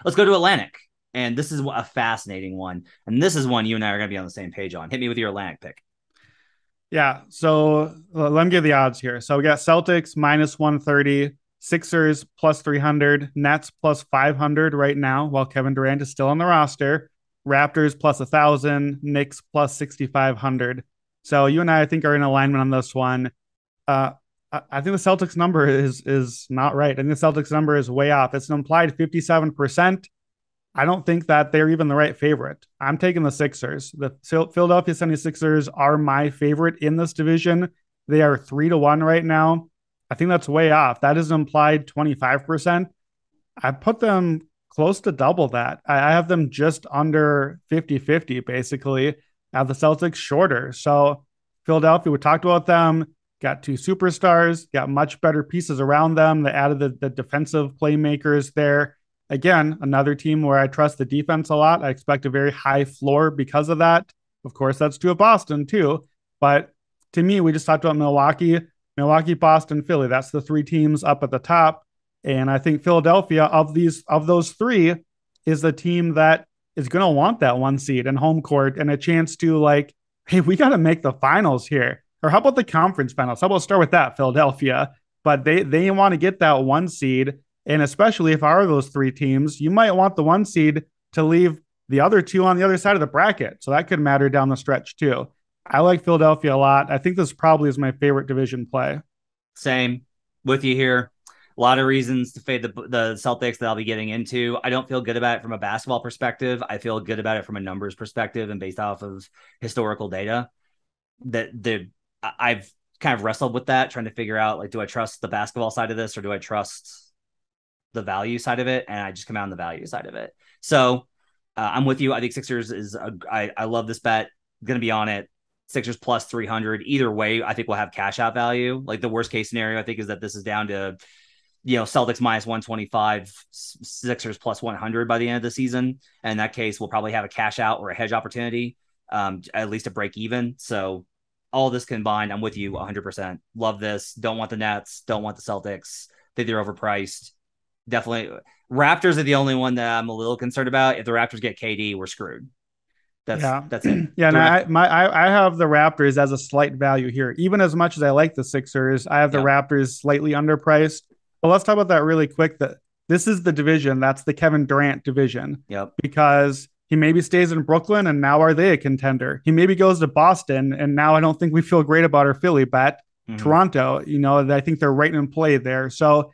Let's go to Atlantic. And this is a fascinating one. And this is one you and I are going to be on the same page on. Hit me with your Atlantic pick. Yeah. So let me give the odds here. So we got Celtics minus 130, Sixers plus 300, Nets plus 500 right now, while Kevin Durant is still on the roster. Raptors plus 1,000, Knicks plus 6,500. So you and I think, are in alignment on this one. Uh, I think the Celtics number is not right. I think the Celtics number is way off. It's an implied 57%. I don't think that they're even the right favorite. I'm taking the Sixers. The Philadelphia 76ers are my favorite in this division. They are 3-1 right now. I think that's way off. That is an implied 25%. I put them close to double that. I have them just under 50-50, basically. I have the Celtics shorter. So Philadelphia, we talked about them, got two superstars, got much better pieces around them. They added the defensive playmakers there. Again, another team where I trust the defense a lot. I expect a very high floor because of that. Of course, that's true of Boston too. But to me, we just talked about Milwaukee, Boston, Philly. That's the three teams up at the top. And I think Philadelphia of those three is the team that is going to want that one seed and home court and a chance to like, hey, we got to make the finals here. Or how about the conference finals? How about start with that, Philadelphia? But they want to get that one seed. And especially if are those three teams, you might want the one seed to leave the other two on the other side of the bracket. So that could matter down the stretch too. I like Philadelphia a lot. I think this probably is my favorite division play. Same with you here. A lot of reasons to fade the Celtics that I'll be getting into. I don't feel good about it from a basketball perspective. I feel good about it from a numbers perspective and based off of historical data. I've kind of wrestled with that, trying to figure out like, do I trust the basketball side of this or do I trust the value side of it? And I just come out on the value side of it. So I'm with you. I think Sixers I love this bet. Going to be on it. Sixers plus 300. Either way, I think we'll have cash out value. Like the worst case scenario, I think, is that this is down to, Celtics minus 125, Sixers plus 100 by the end of the season. And in that case, we'll probably have a cash out or a hedge opportunity, at least a break even. So all this combined, I'm with you 100%. Love this. Don't want the Nets. Don't want the Celtics. Think they're overpriced. Definitely. Raptors are the only one that I'm a little concerned about. If the Raptors get KD, we're screwed. Yeah. That's it. Yeah. And The rest, I have the Raptors as a slight value here. Even as much as I like the Sixers, I have the yep, Raptors slightly underpriced. But let's talk about that really quick. That this is the division. That's the Kevin Durant division yep. because he maybe stays in Brooklyn and now are they a contender? He maybe goes to Boston and now I don't think we feel great about our Philly bet. Mm-hmm. Toronto, I think they're right in play there. So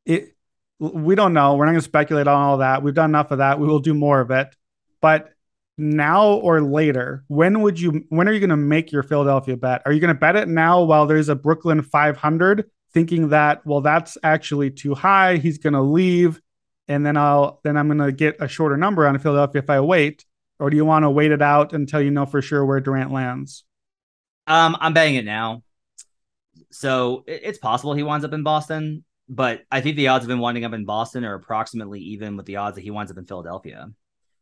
it we don't know. We're not going to speculate on all that. We've done enough of that. We will do more of it. But now or later, when are you going to make your Philadelphia bet? Are you going to bet it now while there's a Brooklyn 500 thinking that, well, that's actually too high. He's going to leave. And then I'm going to get a shorter number on Philadelphia if I wait, or do you want to wait it out until you know for sure where Durant lands? I'm betting it now. So it's possible he winds up in Boston, but I think the odds of him winding up in Boston are approximately even with the odds that he winds up in Philadelphia,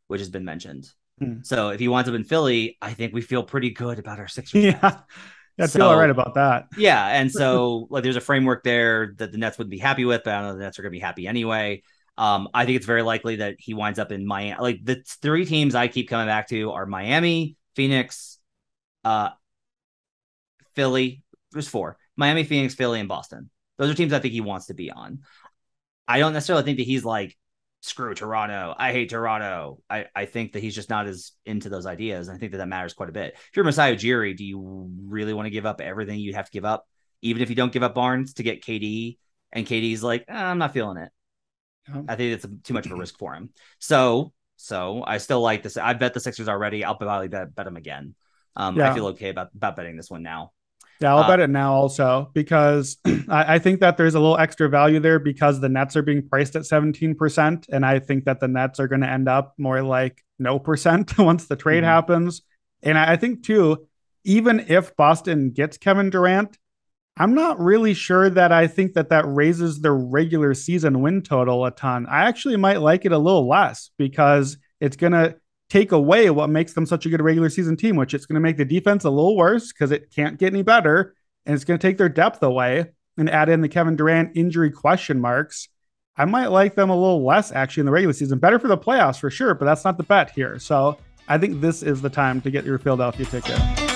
which has been mentioned. Hmm. So if he winds up in Philly, I think we feel pretty good about our Sixers bet. Yeah, I feel all right So about that. yeah, and so like there's a framework there that the Nets wouldn't be happy with, but I don't know the Nets are going to be happy anyway. I think it's very likely that he winds up in Miami. Like the three teams I keep coming back to are Miami, Phoenix, uh, Philly. There's four: Miami, Phoenix, Philly, and Boston. Those are teams I think he wants to be on. I don't necessarily think that he's like, screw Toronto. I hate Toronto. I think that he's just not as into those ideas. And I think that matters quite a bit. If you're Masai Ujiri, do you really want to give up everything you have to give up, even if you don't give up Barnes to get KD? And KD's like, I'm not feeling it. I think it's too much of a risk for him. So I still like this. I bet the Sixers already. I'll probably bet them again. I Yeah. feel okay about betting this one now. Yeah, I'll Uh, bet it now also because I think that there's a little extra value there because the Nets are being priced at 17%. And I think that the Nets are going to end up more like no percent once the trade mm-hmm. happens. And I think, too, even if Boston gets Kevin Durant, I'm not really sure that I think that raises their regular season win total a ton. I actually might like it a little less because it's going to take away what makes them such a good regular season team, which it's going to make the defense a little worse because it can't get any better. And it's going to take their depth away and add in the Kevin Durant injury question marks. I might like them a little less actually in the regular season. Better for the playoffs for sure, but that's not the bet here. So I think this is the time to get your Philadelphia ticket.